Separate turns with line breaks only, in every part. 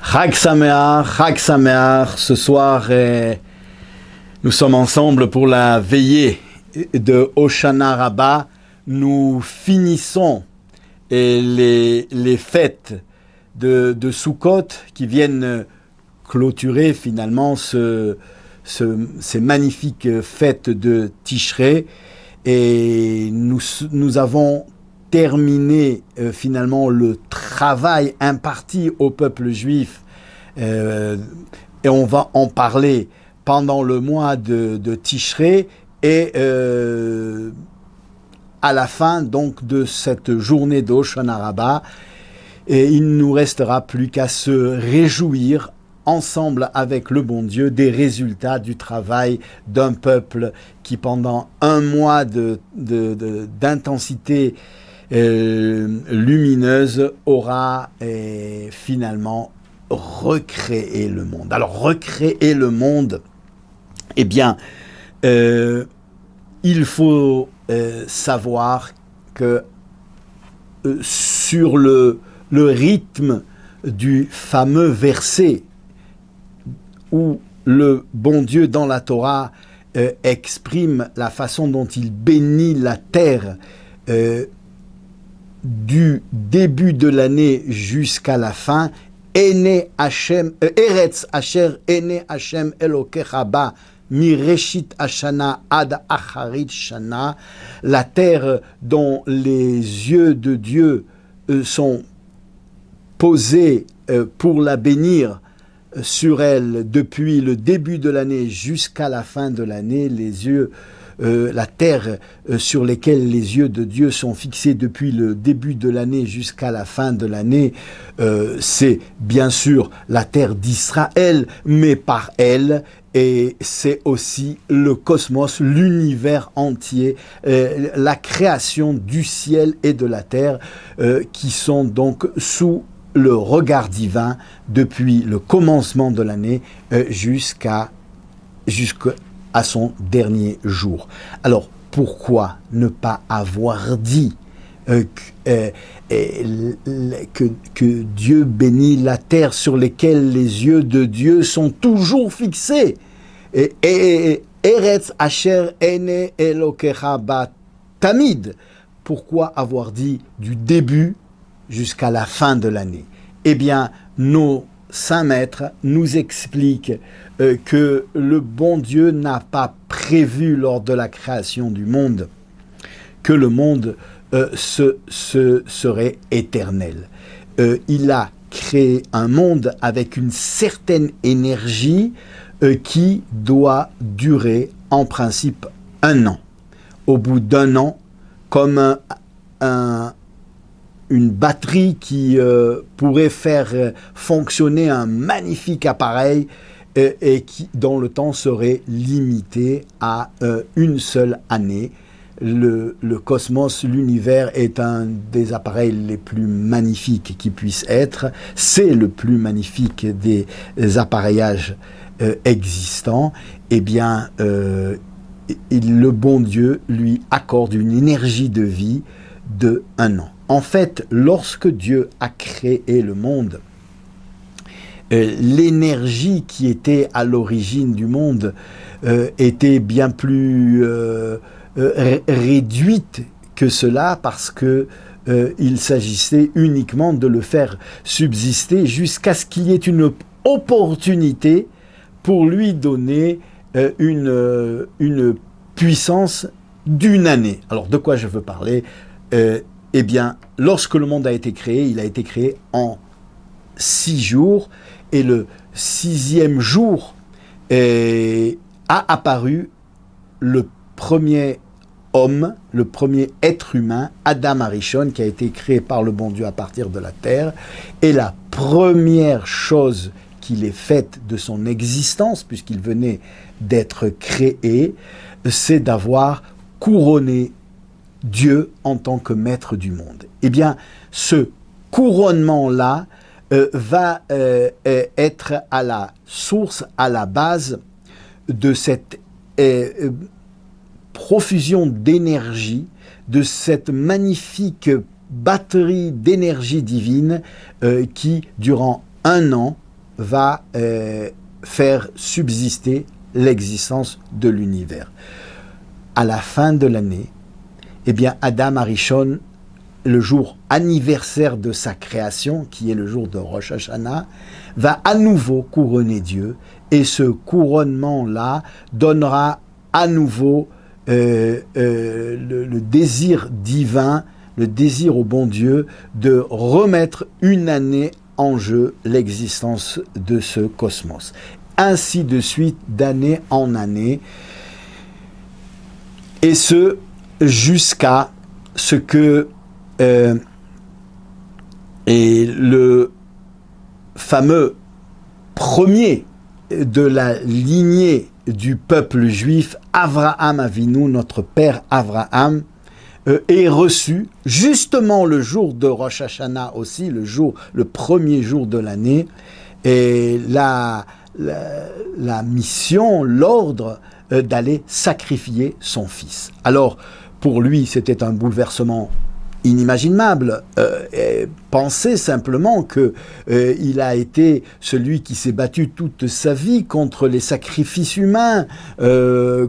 Chag Sameach, ce soir nous sommes ensemble pour la veillée de Hoshana Rabbah. Nous finissons les fêtes de Sukkot qui viennent clôturer finalement ces magnifiques fêtes de Tishrei, et nous avons terminé finalement le travail imparti au peuple juif, et on va en parler pendant le mois de Tishrei, et à la fin donc de cette journée d'Hoshana Rabbah, et il ne nous restera plus qu'à se réjouir ensemble avec le bon Dieu des résultats du travail d'un peuple qui pendant un mois d'intensité lumineuse aura finalement recréé le monde. Alors recréer le monde, eh bien il faut savoir que sur le rythme du fameux verset où le bon Dieu dans la Torah exprime la façon dont il bénit la terre du début de l'année jusqu'à la fin. Ene Hashem, Eretz Asher Ene Hashem Elokecha ba mireshit Hashana ad acharit shana, la terre dont les yeux de Dieu sont posés pour la bénir sur elle depuis le début de l'année jusqu'à la fin de l'année, la terre sur lesquelles les yeux de Dieu sont fixés depuis le début de l'année jusqu'à la fin de l'année, c'est bien sûr la terre d'Israël, mais par elle, et c'est aussi le cosmos, l'univers entier, la création du ciel et de la terre, qui sont donc sous le regard divin depuis le commencement de l'année jusqu'à son dernier jour. Alors, pourquoi ne pas avoir dit que Dieu bénit la terre sur laquelle les yeux de Dieu sont toujours fixés? Eretz Asher Ene Elokecha ba Tamid. Pourquoi avoir dit du début jusqu'à la fin de l'année? Eh bien, nos saints maîtres nous expliquent que le bon Dieu n'a pas prévu lors de la création du monde que le monde serait éternel. Il a créé un monde avec une certaine énergie qui doit durer en principe 1 an. Au bout d'1 an, comme une batterie qui pourrait faire fonctionner un magnifique appareil et qui, dont le temps serait limité à 1 seule année. Le cosmos, l'univers est un des appareils les plus magnifiques qui puissent être. C'est le plus magnifique des appareillages existants. Eh bien, le bon Dieu lui accorde une énergie de vie de 1 an. En fait, lorsque Dieu a créé le monde, l'énergie qui était à l'origine du monde était bien plus réduite que cela, parce que il s'agissait uniquement de le faire subsister jusqu'à ce qu'il y ait une opportunité pour lui donner une puissance d'1 année. Alors, de quoi je veux parler? Eh bien, lorsque le monde a été créé, il a été créé en 6 jours, et le 6e jour a apparu le premier homme, le premier être humain, Adam Arishon, qui a été créé par le bon Dieu à partir de la terre. Et la première chose qu'il ait faite de son existence, puisqu'il venait d'être créé, c'est d'avoir couronné Dieu en tant que maître du monde. Eh bien, ce couronnement-là va être à la source, à la base de cette profusion d'énergie, de cette magnifique batterie d'énergie divine qui, durant 1 an, va faire subsister l'existence de l'univers. À la fin de l'année, eh bien, Adam Arishon, le jour anniversaire de sa création, qui est le jour de Rosh Hashanah, va à nouveau couronner Dieu, et ce couronnement-là donnera à nouveau le désir divin, le désir au bon Dieu de remettre une année en jeu l'existence de ce cosmos. Ainsi de suite, d'année en année, et ce, jusqu'à ce que et le fameux premier de la lignée du peuple juif, Avraham Avinu, notre père Avraham, est reçu justement le jour de Rosh Hashanah aussi, le premier jour de l'année, et la mission, l'ordre d'aller sacrifier son fils. Alors, pour lui, c'était un bouleversement inimaginable. Pensez simplement qu'il a été celui qui s'est battu toute sa vie contre les sacrifices humains,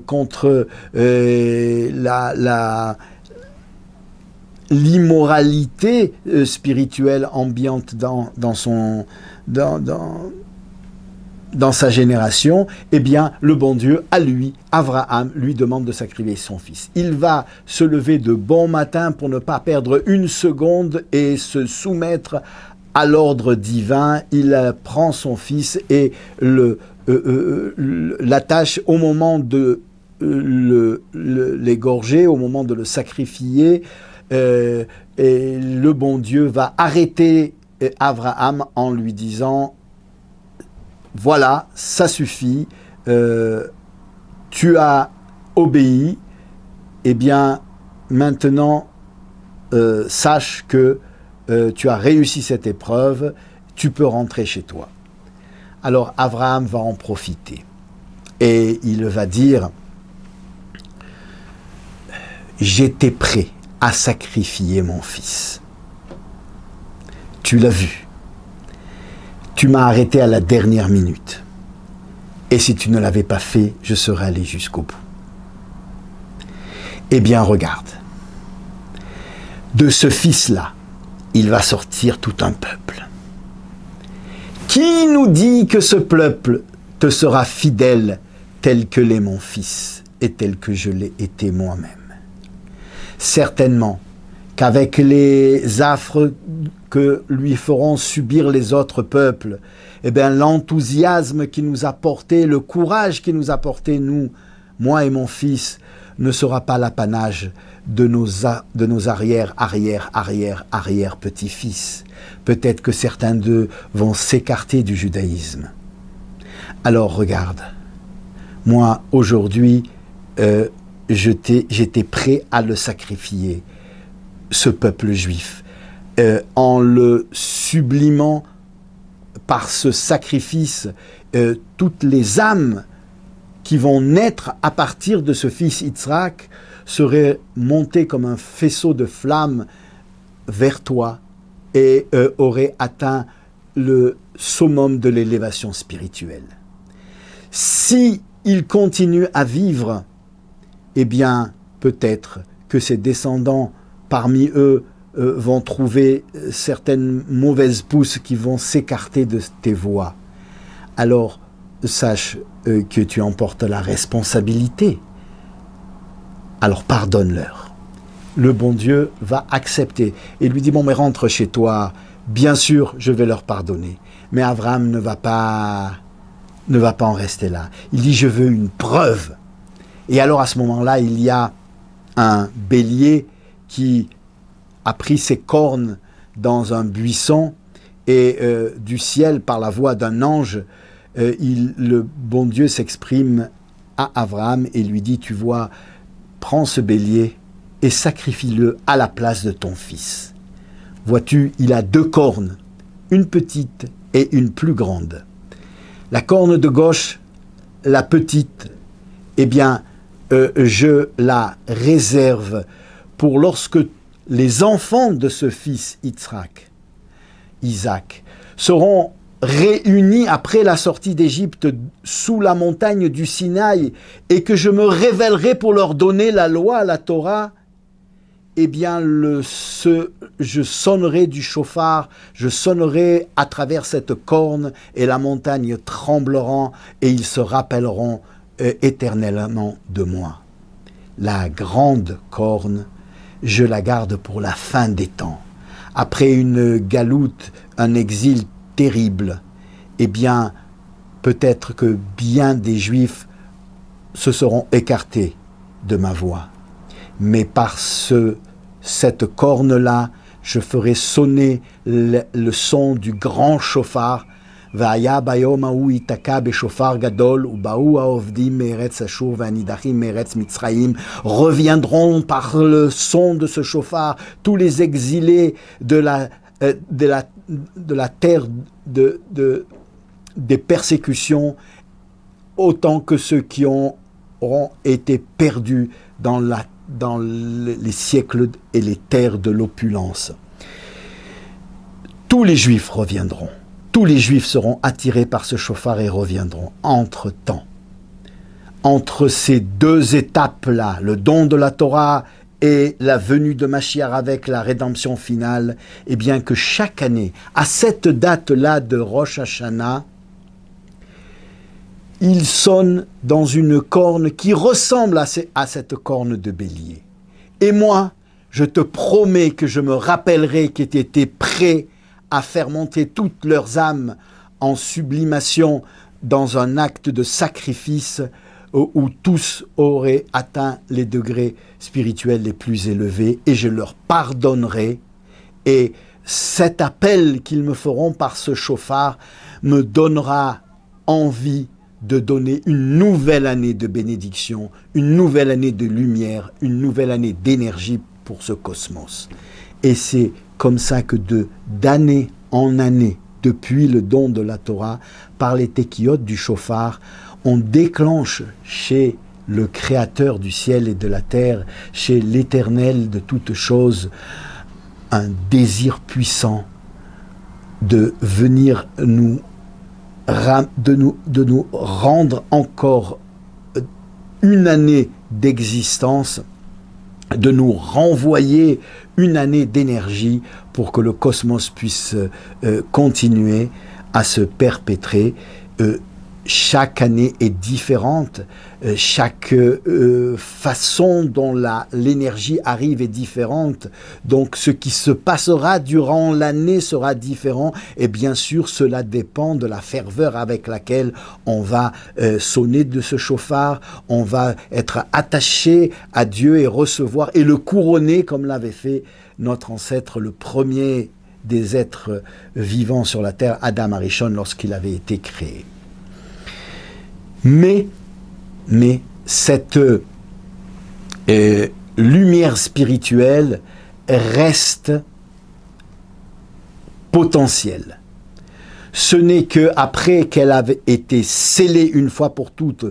contre l'immoralité spirituelle ambiante dans sa génération. Eh bien, le bon Dieu, à lui, Avraham, lui demande de sacrifier son fils. Il va se lever de bon matin pour ne pas perdre une seconde et se soumettre à l'ordre divin. Il prend son fils et l'attache au moment de l'égorger, au moment de le sacrifier. Et le bon Dieu va arrêter Avraham en lui disant: voilà, ça suffit, tu as obéi, eh bien maintenant sache que tu as réussi cette épreuve, tu peux rentrer chez toi. Alors Avraham va en profiter et il va dire: j'étais prêt à sacrifier mon fils. Tu l'as vu. Tu m'as arrêté à la dernière minute. Et si tu ne l'avais pas fait, je serais allé jusqu'au bout. Eh bien, regarde. De ce fils-là, il va sortir tout un peuple. Qui nous dit que ce peuple te sera fidèle tel que l'est mon fils et tel que je l'ai été moi-même? Certainement qu'avec les affres que lui feront subir les autres peuples, eh bien, l'enthousiasme qui nous a porté, le courage qui nous a porté, nous, moi et mon fils, ne sera pas l'apanage de nos arrière petits-fils. Peut-être que certains d'eux vont s'écarter du judaïsme. Alors regarde, moi aujourd'hui, j'étais prêt à le sacrifier, ce peuple juif, en le sublimant par ce sacrifice, toutes les âmes qui vont naître à partir de ce fils Yitzhak seraient montées comme un faisceau de flammes vers toi et auraient atteint le summum de l'élévation spirituelle. Si il continue à vivre, eh bien, peut-être que ses descendants, parmi eux, vont trouver certaines mauvaises pousses qui vont s'écarter de tes voies. Alors, sache que tu en portes la responsabilité. Alors, pardonne-leur. Le bon Dieu va accepter et lui dit: bon, mais rentre chez toi. Bien sûr, je vais leur pardonner. Mais Abraham ne va pas en rester là. Il dit: je veux une preuve. Et alors, à ce moment-là, il y a un bélier qui a pris ses cornes dans un buisson et du ciel, par la voix d'un ange, le bon Dieu s'exprime à Abraham et lui dit: tu vois, prends ce bélier et sacrifie-le à la place de ton fils. Vois-tu, il a 2 cornes, une petite et une plus grande. La corne de gauche, la petite, eh bien, je la réserve pour lorsque les enfants de ce fils Isaac seront réunis après la sortie d'Égypte sous la montagne du Sinaï et que je me révélerai pour leur donner la loi, la Torah, eh bien, je sonnerai du chauffard, je sonnerai à travers cette corne et la montagne tremblera et ils se rappelleront éternellement de moi. La grande corne, je la garde pour la fin des temps. Après une galoute, un exil terrible, eh bien, peut-être que bien des Juifs se seront écartés de ma voix. Mais par cette corne-là, je ferai sonner le son du grand chauffard. והיה ביום ההוא ייתקע בשופר גדול, ובאו העובדים מארץ אשור והנידחים מארץ מצרים, reviendront par le son de ce chauffard tous les exilés de la terre des persécutions, autant que ceux qui auront été perdus dans les siècles et les terres de l'opulence. Tous les Juifs reviendront. Tous les Juifs seront attirés par ce chauffard et reviendront. Entre-temps, entre ces deux étapes-là, le don de la Torah et la venue de Mashiach avec la rédemption finale, eh bien que chaque année, à cette date-là de Rosh Hashanah, il sonne dans une corne qui ressemble à cette corne de bélier. Et moi, je te promets que je me rappellerai qu'ils étaient prêts à faire monter toutes leurs âmes en sublimation dans un acte de sacrifice où tous auraient atteint les degrés spirituels les plus élevés, et je leur pardonnerai. Et cet appel qu'ils me feront par ce chauffard me donnera envie de donner une nouvelle année de bénédiction, une nouvelle année de lumière, une nouvelle année d'énergie pour ce cosmos. Et c'est comme ça que d'année en année, depuis le don de la Torah, par les tekiyot du chauffard, on déclenche chez le Créateur du ciel et de la terre, chez l'Éternel de toutes choses, un désir puissant de venir nous rendre encore une année d'existence, de nous renvoyer une année d'énergie pour que le cosmos puisse continuer à se perpétrer. Chaque année est différente, chaque façon dont l'énergie arrive est différente, donc ce qui se passera durant l'année sera différent, et bien sûr cela dépend de la ferveur avec laquelle on va sonner de ce chauffard, on va être attaché à Dieu et recevoir et le couronner comme l'avait fait notre ancêtre, le premier des êtres vivants sur la terre, Adam Arishon, lorsqu'il avait été créé. Mais cette lumière spirituelle reste potentielle. Ce n'est qu'après qu'elle avait été scellée une fois pour toutes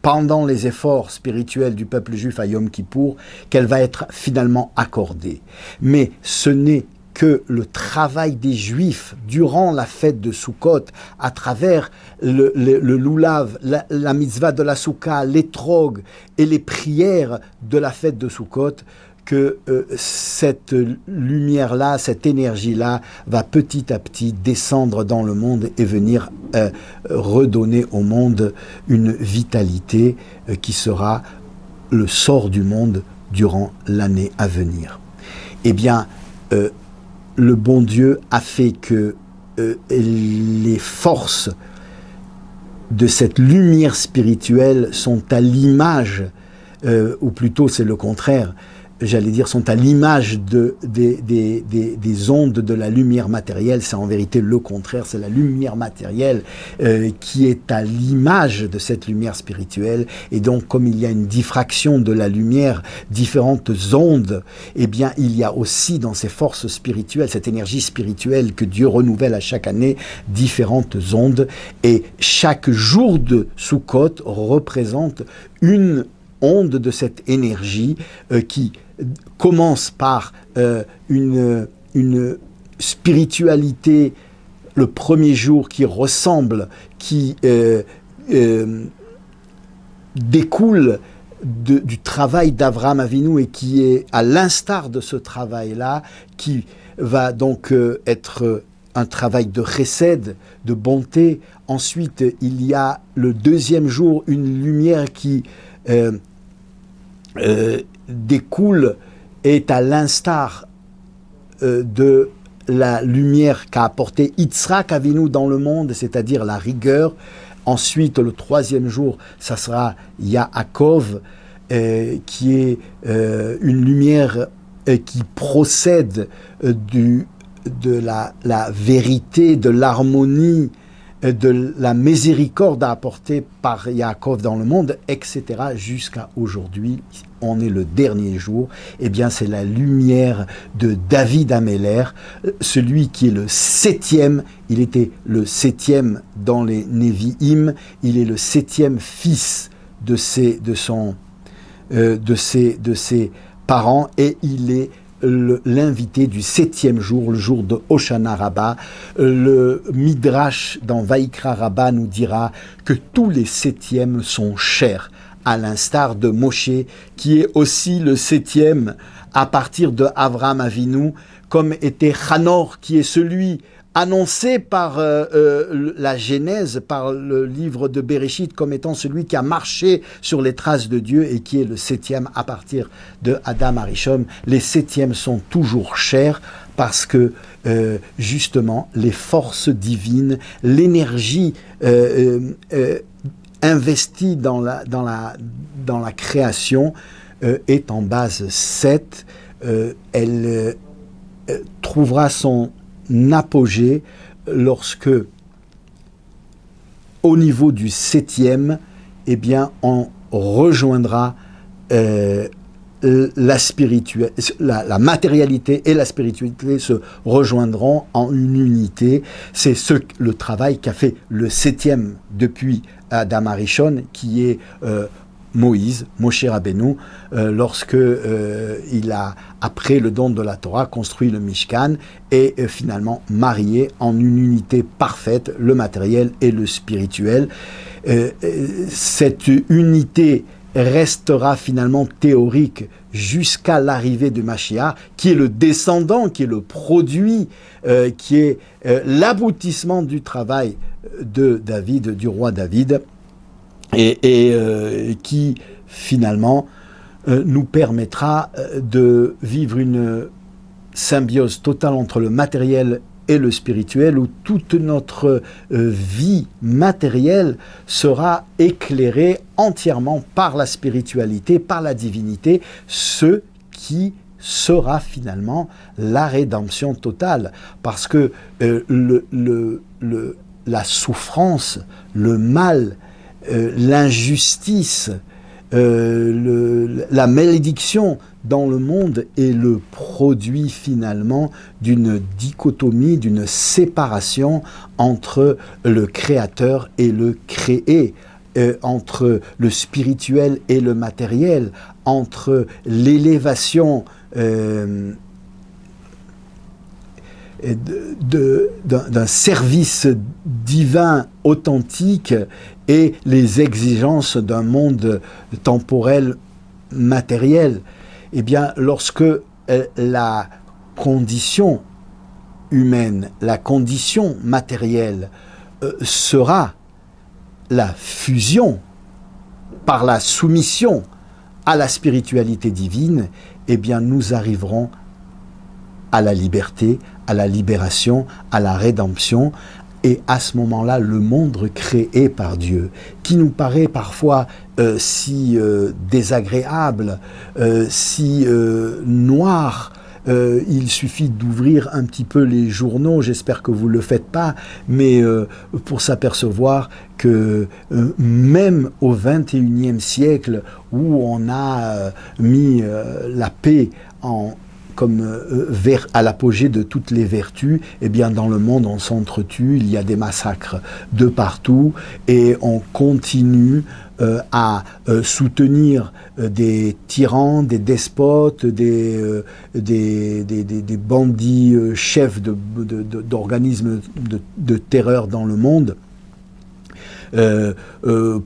pendant les efforts spirituels du peuple juif à Yom Kippour qu'elle va être finalement accordée. Mais ce n'est que le travail des Juifs durant la fête de Sukkot, à travers le loulav, la mitzvah de la soukha, l'étrog et les prières de la fête de Sukkot, que cette lumière-là, cette énergie-là va petit à petit descendre dans le monde et venir redonner au monde une vitalité qui sera le sort du monde durant l'année à venir. Eh bien, le bon Dieu a fait que les forces de cette lumière spirituelle sont à l'image, ou plutôt c'est le contraire, j'allais dire, sont à l'image des ondes de la lumière matérielle. C'est en vérité le contraire, c'est la lumière matérielle qui est à l'image de cette lumière spirituelle. Et donc, comme il y a une diffraction de la lumière, différentes ondes, eh bien, il y a aussi dans ces forces spirituelles, cette énergie spirituelle que Dieu renouvelle à chaque année, différentes ondes. Et chaque jour de Sukkot représente une onde de cette énergie qui commence par une spiritualité le premier jour qui ressemble, qui découle du travail d'Avraham Avinu et qui est à l'instar de ce travail-là, qui va donc être un travail de chesed, de bonté. Ensuite, il y a le deuxième jour, une lumière qui découle, est à l'instar de la lumière qu'a apporté Yitzhak Avinu dans le monde, c'est-à-dire la rigueur. Ensuite, le troisième jour, ça sera Yaakov, qui est une lumière qui procède de la vérité, de l'harmonie, de la miséricorde apportée par Yaakov dans le monde, etc. jusqu'à aujourd'hui. On est le dernier jour. Eh bien, c'est la lumière de David Améler, celui qui est le septième. Il était le septième dans les Nevi'im. Il est le septième fils de ses parents, et il est l'invité du septième jour, le jour de Hoshana Rabbah. Le Midrash dans Vaikra Rabbah nous dira que tous les septièmes sont chers, à l'instar de Moshe, qui est aussi le septième à partir de Avraham Avinu, comme était Hanor, qui est celui annoncé par la Genèse, par le livre de Bereshit, comme étant celui qui a marché sur les traces de Dieu et qui est le septième à partir de Adam Arishon. Les septièmes sont toujours chers parce que justement les forces divines, l'énergie investie dans la création est en base 7. Elle trouvera son apogée lorsque, au niveau du septième, eh bien, on rejoindra la matérialité et la spiritualité se rejoindront en une unité. C'est le travail qu'a fait le septième depuis Adam Arishon, qui est Moïse, Moshe Rabbeinu, lorsque il a, après le don de la Torah, construit le Mishkan et finalement marié en une unité parfaite, le matériel et le spirituel. Cette unité restera finalement théorique jusqu'à l'arrivée du Mashiach, qui est le descendant, qui est le produit, qui est l'aboutissement du travail de David, du roi David, et qui finalement nous permettra de vivre une symbiose totale entre le matériel et le spirituel, où toute notre vie matérielle sera éclairée entièrement par la spiritualité, par la divinité, ce qui sera finalement la rédemption totale. Parce que la souffrance, le mal, l'injustice, la malédiction dans le monde est le produit finalement d'une dichotomie, d'une séparation entre le créateur et le créé, entre le spirituel et le matériel, entre l'élévation d'un service divin authentique et les exigences d'un monde temporel matériel. Eh bien, lorsque la condition humaine, la condition matérielle sera la fusion par la soumission à la spiritualité divine, eh bien, nous arriverons à la liberté, à la libération, à la rédemption. Et à ce moment-là, le monde créé par Dieu, qui nous paraît parfois si désagréable, si noir, il suffit d'ouvrir un petit peu les journaux, j'espère que vous ne le faites pas, mais pour s'apercevoir que même au XXIe siècle, où on a mis la paix en à l'apogée de toutes les vertus, eh bien dans le monde on s'entretue, il y a des massacres de partout et on continue à soutenir des tyrans, des despotes, des bandits chefs d'organismes de terreur dans le monde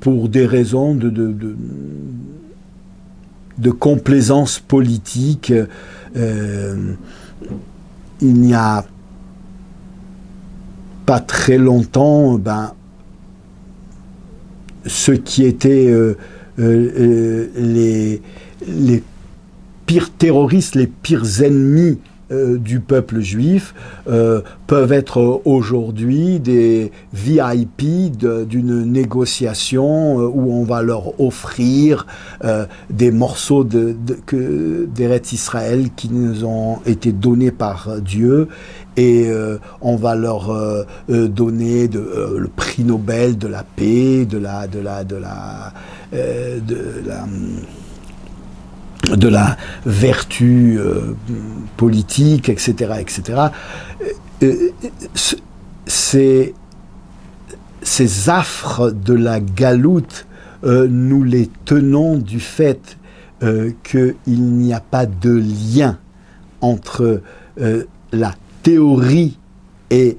pour des raisons de complaisance politique. Il n'y a pas très longtemps, ceux qui étaient les pires terroristes, les pires ennemis du peuple juif peuvent être aujourd'hui des VIP d'une négociation où on va leur offrir des morceaux d'Eretz Israël qui nous ont été donnés par Dieu et on va leur donner le prix Nobel de la paix, de la vertu politique, etc., etc. Ces affres de la galoute, nous les tenons du fait qu'il n'y a pas de lien entre la théorie et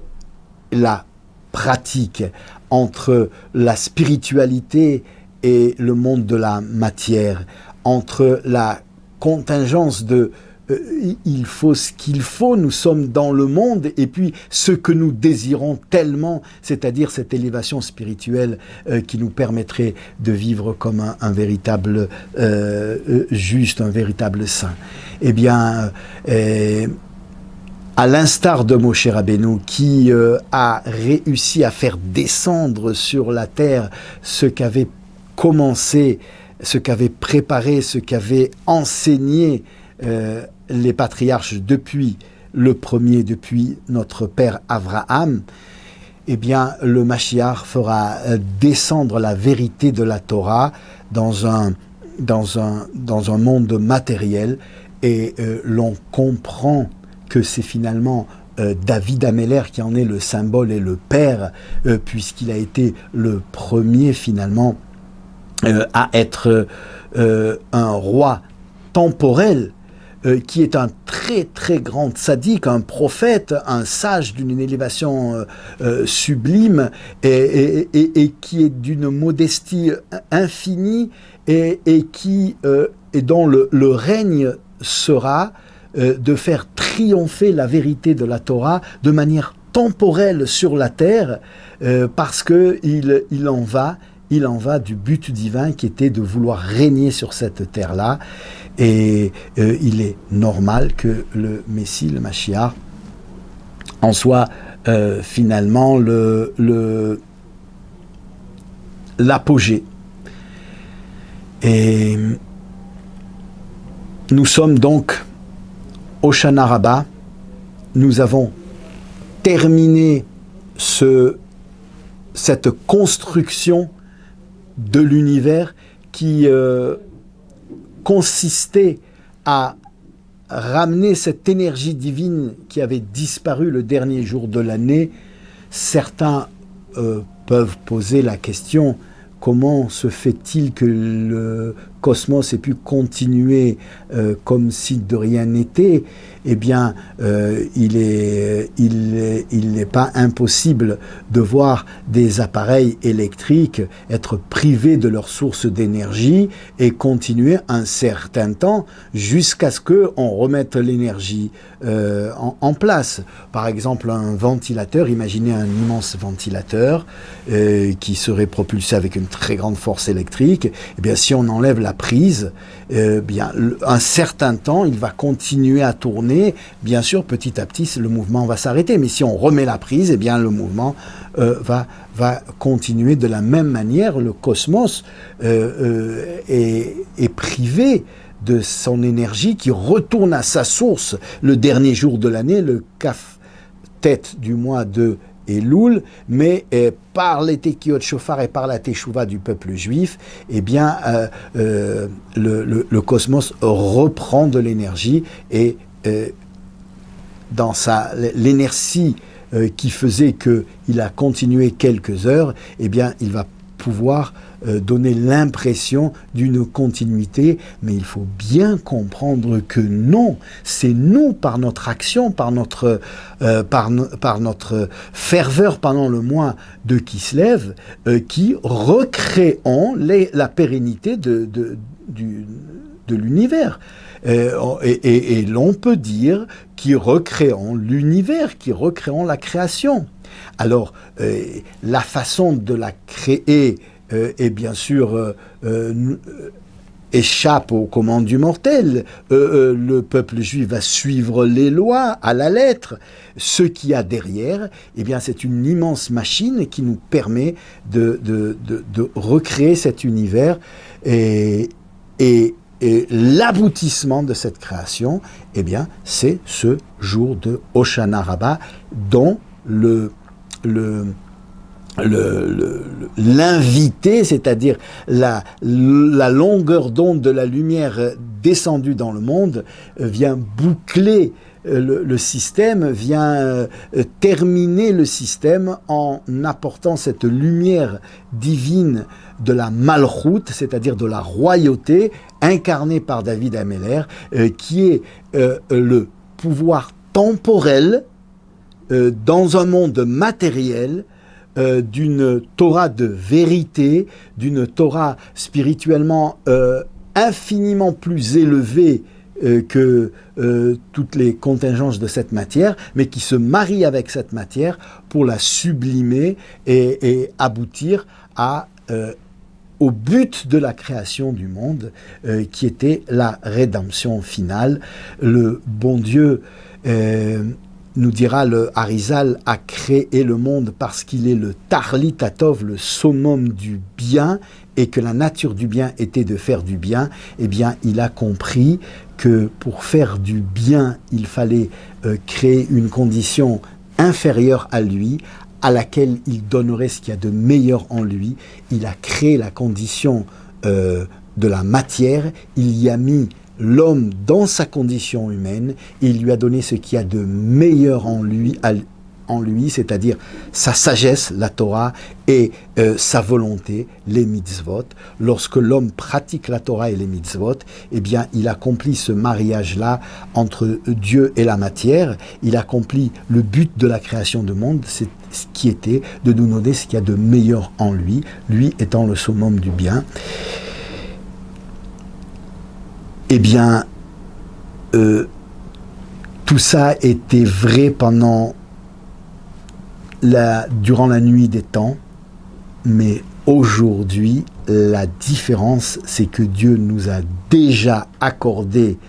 la pratique, entre la spiritualité et le monde de la matière, entre la contingence de il faut ce qu'il faut, nous sommes dans le monde, et puis ce que nous désirons tellement, c'est-à-dire cette élévation spirituelle qui nous permettrait de vivre comme un véritable juste, un véritable saint. Eh bien, à l'instar de Moshe Rabbeinu, qui a réussi à faire descendre sur la terre ce qu'avait commencé, ce qu'avait préparé, ce qu'avait enseigné les patriarches depuis le premier, depuis notre père Abraham, eh bien le Mashiach fera descendre la vérité de la Torah dans un monde matériel et l'on comprend que c'est finalement David Améler qui en est le symbole et le père, puisqu'il a été le premier finalement à être un roi temporel, qui est un très très grand tzaddik, un prophète, un sage d'une élévation sublime et qui est d'une modestie infinie et dont le règne sera de faire triompher la vérité de la Torah de manière temporelle sur la terre, parce que il en va du but divin qui était de vouloir régner sur cette terre-là. Et il est normal que le Messie, le Mashiach, en soit finalement l'apogée. Et nous sommes donc au Shana Rabbah. Nous avons terminé cette construction de l'univers qui consistait à ramener cette énergie divine qui avait disparu le dernier jour de l'année. Certains peuvent poser la question: comment se fait-il que le cosmos ait pu continuer comme si de rien n'était? Eh bien, il n'est pas impossible de voir des appareils électriques être privés de leur source d'énergie et continuer un certain temps jusqu'à ce qu'on remette l'énergie en place. Par exemple, un ventilateur, imaginez un immense ventilateur qui serait propulsé avec une très grande force électrique. Eh bien, si on enlève la prise, bien, un certain temps, il va continuer à tourner. Bien sûr, petit à petit, le mouvement va s'arrêter. Mais si on remet la prise, eh bien, le mouvement va continuer de la même manière. Le cosmos est privé de son énergie qui retourne à sa source le dernier jour de l'année, le Kaf tête du mois de Elul, mais par les Tekiyot Shofar et par la Teshuvah du peuple juif, eh bien, le cosmos reprend de l'énergie et dans l'inertie qui faisait qu'il a continué quelques heures, eh bien, il va pouvoir donner l'impression d'une continuité, mais il faut bien comprendre que non, c'est nous, par notre action, par notre ferveur pendant le mois de Kislev, qui recréons la pérennité de l'univers. Et l'on peut dire qui recréons l'univers, qui recréons la création. Alors, la façon de la créer est bien sûr échappe aux commandes du mortel. Le peuple juif va suivre les lois à la lettre. Ce qu'il y a derrière, eh bien, c'est une immense machine qui nous permet de recréer cet univers et l'aboutissement de cette création, eh bien, c'est ce jour de Hoshana Rabbah dont l'invité, c'est-à-dire la longueur d'onde de la lumière descendue dans le monde, vient boucler le système, vient terminer le système en apportant cette lumière divine de la Malchut, c'est-à-dire de la royauté, incarnée par David Améler, qui est le pouvoir temporel dans un monde matériel, d'une Torah de vérité, d'une Torah spirituellement infiniment plus élevée que toutes les contingences de cette matière, mais qui se marie avec cette matière pour la sublimer et aboutir au but de la création du monde, qui était la rédemption finale. Le bon Dieu, nous dira le Harizal, a créé le monde parce qu'il est le Tarlit Atov, le summum du bien, et que la nature du bien était de faire du bien. Eh bien, il a compris que pour faire du bien, il fallait créer une condition inférieure à lui, à laquelle il donnerait ce qu'il y a de meilleur en lui. Il a créé la condition de la matière, il y a mis l'homme dans sa condition humaine, et il lui a donné ce qu'il y a de meilleur en lui, c'est-à-dire sa sagesse, la Torah, et sa volonté, les mitzvot. Lorsque l'homme pratique la Torah et les mitzvot, eh bien, il accomplit ce mariage-là entre Dieu et la matière. Il accomplit le but de la création du monde, c'est ce qui était de nous donner ce qu'il y a de meilleur en lui, lui étant le summum du bien. Eh bien, tout ça était vrai durant la nuit des temps, mais aujourd'hui, la différence, c'est que Dieu nous a déjà accordé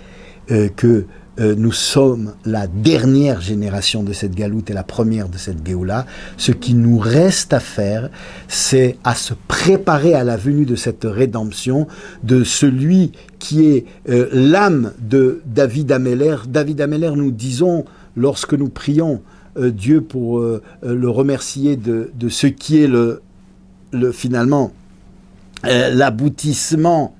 que nous sommes la dernière génération de cette galoute et la première de cette Géoula. Ce qui nous reste à faire, c'est à se préparer à la venue de cette rédemption, de celui qui est l'âme de David Améler. David Améler, nous disons, lorsque nous prions Dieu pour le remercier de ce qui est finalement l'aboutissement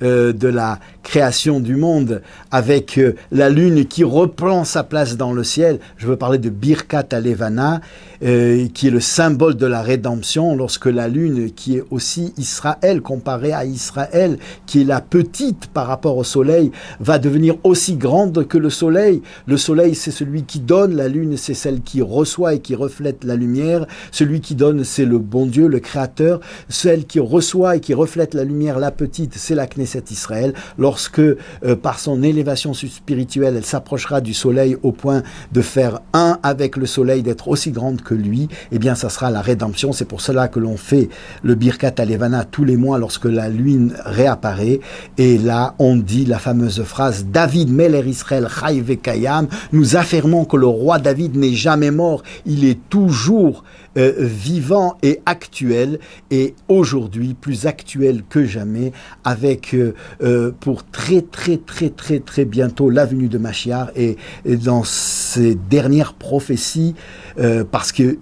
de la création du monde, avec la lune qui reprend sa place dans le ciel. Je veux parler de Birkat Alevana, qui est le symbole de la rédemption, lorsque la lune, qui est aussi Israël, comparée à Israël, qui est la petite par rapport au soleil, va devenir aussi grande que le soleil. Le soleil, c'est celui qui donne, la lune, c'est celle qui reçoit et qui reflète la lumière. Celui qui donne, c'est le bon Dieu, le Créateur. Celle qui reçoit et qui reflète la lumière, la petite, c'est la Knesset Israël. Lorsque, par son élévation spirituelle, elle s'approchera du soleil au point de faire un avec le soleil, d'être aussi grande que lui, eh bien, ça sera la rédemption. C'est pour cela que l'on fait le Birkat Alevana tous les mois lorsque la lune réapparaît. Et là, on dit la fameuse phrase « David Meler Israël Chai Vekayam ». Nous affirmons que le roi David n'est jamais mort. Il est toujours vivant et actuel, et aujourd'hui plus actuel que jamais, avec pour très bientôt la venue de Mashiach, et dans ces dernières prophéties, parce que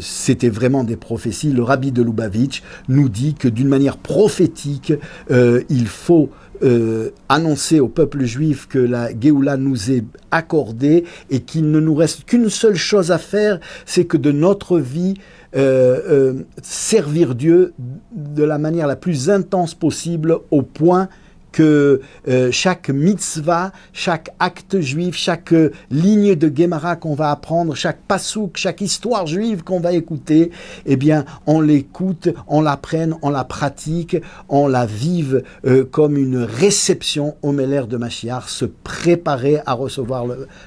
c'était vraiment des prophéties, le rabbi de Lubavitch nous dit que d'une manière prophétique, il faut annoncer au peuple juif que la Géoula nous est accordée et qu'il ne nous reste qu'une seule chose à faire, c'est que de notre vie, servir Dieu de la manière la plus intense possible, au point que chaque mitzvah, chaque acte juif, chaque ligne de Gemara qu'on va apprendre, chaque pasouk, chaque histoire juive qu'on va écouter, eh bien, on l'écoute, on l'apprenne, on la pratique, on la vive comme une réception au Meller de Mashiach, se préparer à recevoir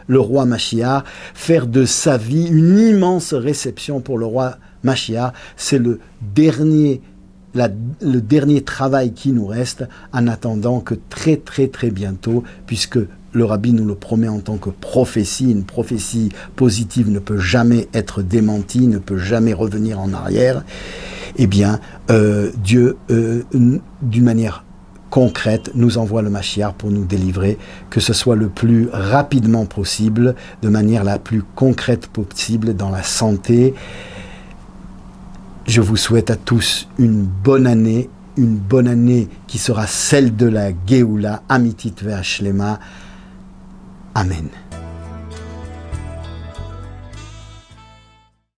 le roi Mashiach, faire de sa vie une immense réception pour le roi Mashiach. C'est le dernier travail qui nous reste, en attendant que très très très bientôt, puisque le Rabbi nous le promet en tant que prophétie, une prophétie positive ne peut jamais être démentie, ne peut jamais revenir en arrière, eh bien Dieu, d'une manière concrète, nous envoie le Mashiach pour nous délivrer, que ce soit le plus rapidement possible, de manière la plus concrète possible, dans la santé. Je vous souhaite à tous une bonne année qui sera celle de la Géoula, Amitit Ve'Ashlema. Amen.